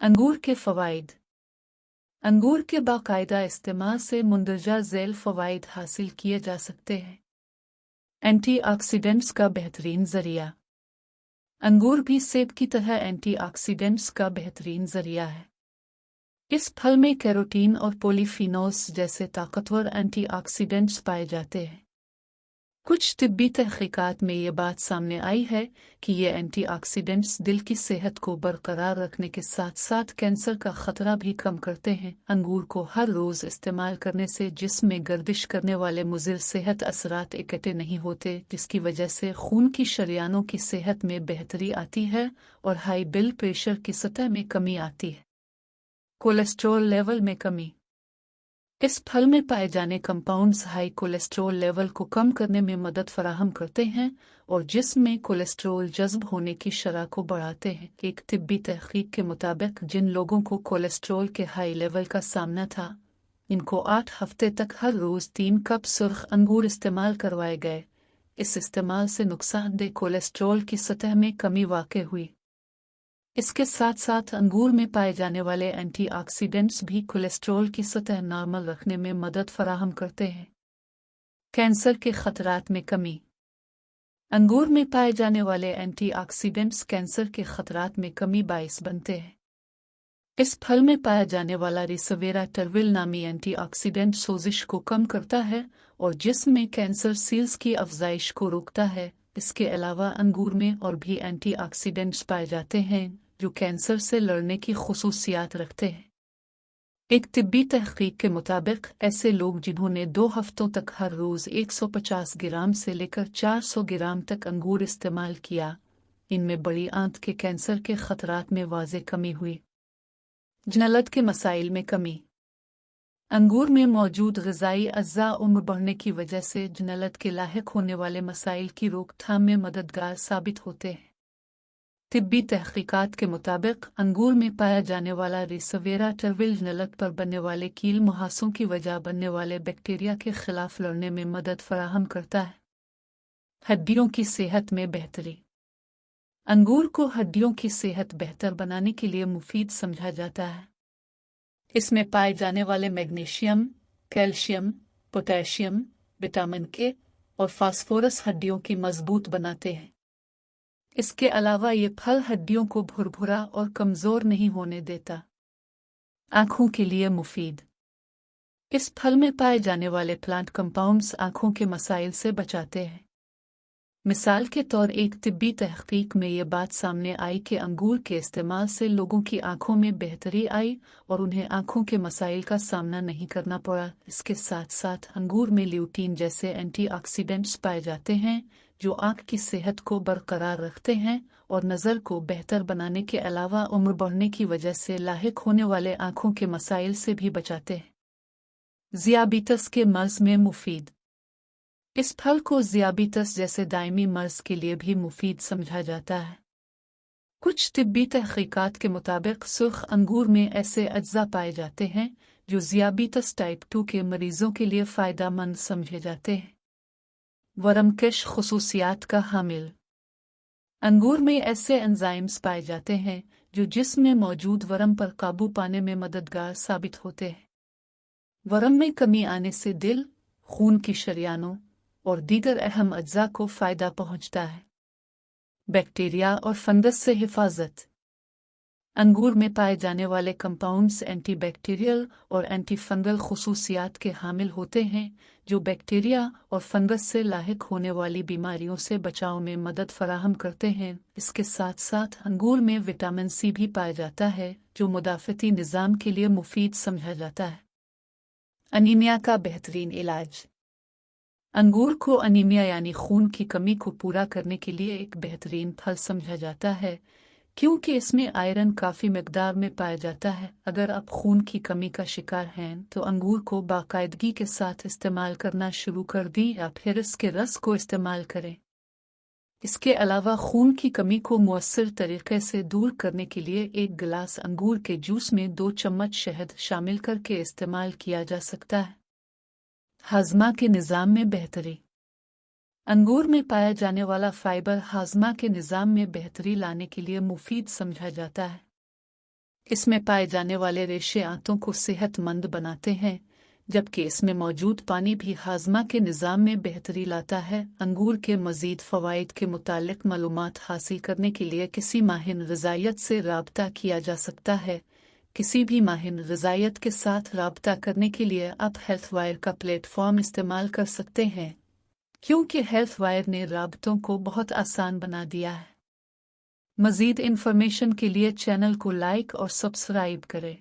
अंगूर के फ़वाइद। अंगूर के बाकायदा इस्तेमाल से मुंदरजा झैल फ़वाइद हासिल किए जा सकते हैं। एंटीऑक्सीडेंट्स का बेहतरीन ज़रिया। अंगूर भी सेब की तरह एंटीऑक्सीडेंट्स का बेहतरीन ज़रिया है। इस फल में कैरोटीन और पॉलीफिनोल्स जैसे ताकतवर एंटीऑक्सीडेंट्स पाए जाते हैं। कुछ तिब्बी तहकीकात में ये बात सामने आई है कि ये एंटीऑक्सीडेंट्स दिल की सेहत को बरकरार रखने के साथ साथ कैंसर का खतरा भी कम करते हैं। अंगूर को हर रोज़ इस्तेमाल करने से जिस्म में गर्दिश करने वाले मुज़िर सेहत असरात इकट्ठे नहीं होते, जिसकी वजह से खून की शरियानों की सेहत में बेहतरी आती है और हाई ब्लड प्रेशर की सतह में कमी आती है। कोलेस्ट्रॉल लेवल में कमी। इस फल में पाए जाने कंपाउंड्स हाई कोलेस्ट्रॉल लेवल को कम करने में मदद फराहम करते हैं और जिस्म में कोलेस्ट्रॉल जज्ब होने की शरह को बढ़ाते हैं। एक तिब्बी तहकीक के मुताबिक जिन लोगों को कोलेस्ट्रॉल के हाई लेवल का सामना था, इनको 8 हफ्ते तक हर रोज़ 3 कप सुर्ख अंगूर इस्तेमाल करवाए गए। इस इस्तेमाल से नुकसानदेह कोलेस्ट्रॉल की सतह में कमी वाक़ई हुई। इसके साथ साथ अंगूर में पाए जाने वाले एंटीऑक्सीडेंट्स भी कोलेस्ट्रॉल की सतह नॉर्मल रखने में मदद फराहम करते हैं। कैंसर के खतरात में कमी। अंगूर में पाए जाने वाले एंटीऑक्सीडेंट्स कैंसर के खतरात में कमी बाइस बनते हैं। इस फल में पाया जाने वाला रिसवेराट्रविल नामी एंटीऑक्सीडेंट सोजिश को कम करता है और जिस्म में कैंसर सेल्स की अफजाइश को रोकता है। इसके अलावा अंगूर में और भी एंटीऑक्सीडेंट्स पाए जाते हैं जो कैंसर से लड़ने की खुसूसियात रखते हैं। एक तिब्बी तहकीक के मुताबिक ऐसे लोग जिन्होंने 2 हफ्तों तक हर रोज़ 150 ग्राम से लेकर 400 ग्राम तक अंगूर इस्तेमाल किया, इनमें बड़ी आंत के कैंसर के खतरात में वाज़े कमी हुई। जनलत के मसाइल में कमी। अंगूर में मौजूद ग़िज़ाई अज्जा उम्र बढ़ने की वजह से जनलत के लाहिक होने वाले मसाइल की रोकथाम में मददगार साबित होते हैं। तिब्बी तहकीकात के मुताबिक अंगूर में पाया जाने वाला रिसवेराट्रविल जनलत पर बनने वाले कील मुहासों की वजह बनने वाले बैक्टीरिया के खिलाफ लड़ने में मदद फराहम करता है। हड्डियों की सेहत में बेहतरी। अंगूर को हड्डियों की सेहत बेहतर बनाने के लिए मुफीद समझा जाता है। इसमें पाए जाने वाले मैग्नीशियम, कैल्शियम, पोटेशियम, विटामिन के और फास्फोरस हड्डियों की मजबूत बनाते हैं। इसके अलावा ये फल हड्डियों को भुरभुरा और कमज़ोर नहीं होने देता। आँखों के लिए मुफीद। इस फल में पाए जाने वाले प्लांट कंपाउंड्स आँखों के मसाइल से बचाते हैं। मिसाल के तौर एक तिब्बी तहकीक में ये बात सामने आई कि अंगूर के इस्तेमाल से लोगों की आंखों में बेहतरी आई और उन्हें आंखों के मसाइल का सामना नहीं करना पड़ा। इसके साथ साथ अंगूर में ल्यूटीन जैसे एंटीऑक्सीडेंट्स पाए जाते हैं जो आंख की सेहत को बरकरार रखते हैं और नज़र को बेहतर बनाने के अलावा उम्र बढ़ने की वजह से लाहिक होने वाले आंखों के मसाइल से भी बचाते हैं। ज़ियाबितस के मर्ज़ में मुफीद। इस फल को ज़ियाबितस जैसे दायमी मर्ज़ के लिए भी मुफीद समझा जाता है। कुछ तिब्बी तहकीकात के मुताबिक सुर्ख अंगूर में ऐसे अज्जा पाए जाते हैं जो ज़ियाबितस टाइप 2 के मरीज़ों के लिए फ़ायदेमंद समझे जाते हैं। वरमकश खुसूसियात का हामिल। अंगूर में ऐसे एंजाइम्स पाए जाते हैं जो जिस्म में मौजूद वरम पर काबू पाने में मददगार साबित होते हैं। वरम में कमी आने से दिल, खून की शरियानों और दीगर अहम अज्जा को फ़ायदा पहुंचता है। बैक्टीरिया और फंगस से हिफाजत। अंगूर में पाए जाने वाले कंपाउंड्स एंटीबैक्टीरियल और एंटीफंगल खुसूसियात के हामिल होते हैं जो बैक्टीरिया और फंगस से लाहिक होने वाली बीमारियों से बचाव में मदद फराहम करते हैं। इसके साथ साथ अंगूर में विटामिन सी भी पाया जाता है जो मुदाफ़ती निज़ाम के लिए मुफीद समझा जाता है। अनीमिया का बेहतरीन इलाज। अंगूर को अनीमिया यानी खून की कमी को पूरा करने के लिए एक बेहतरीन फल समझा जाता है क्योंकि इसमें आयरन काफ़ी मिकदार में पाया जाता है। अगर आप खून की कमी का शिकार हैं तो अंगूर को बाकायदगी के साथ इस्तेमाल करना शुरू कर दें या फिर इसके रस को इस्तेमाल करें। इसके अलावा खून की कमी को मुअस्सर तरीके से दूर करने के लिए 1 गिलास अंगूर के जूस में 2 चम्मच शहद शामिल करके इस्तेमाल किया जा सकता है। हाजमा के निज़ाम में बेहतरी। अंगूर में पाया जाने वाला फाइबर हाजमा के निज़ाम में बेहतरी लाने के लिए मुफीद समझा जाता है। اس میں پائے جانے والے ریشے آنتوں کو صحت مند بناتے ہیں، جبکہ اس میں موجود پانی بھی ہاضمہ کے نظام میں بہتری لاتا ہے۔ انگور کے مزید فوائد کے متعلق معلومات حاصل کرنے کے لیے کسی ماہر غذائیت سے رابطہ کیا جا سکتا ہے۔ کسی بھی ماہر غذائیت کے ساتھ رابطہ کرنے کے لیے آپ ہیلتھ وائر کا پلیٹ فارم استعمال کر سکتے ہیں، کیونکہ ہیلتھ وائر نے رابطوں کو بہت آسان بنا دیا ہے۔ مزید انفارمیشن کے لیے چینل کو لائک اور سبسکرائب کریں۔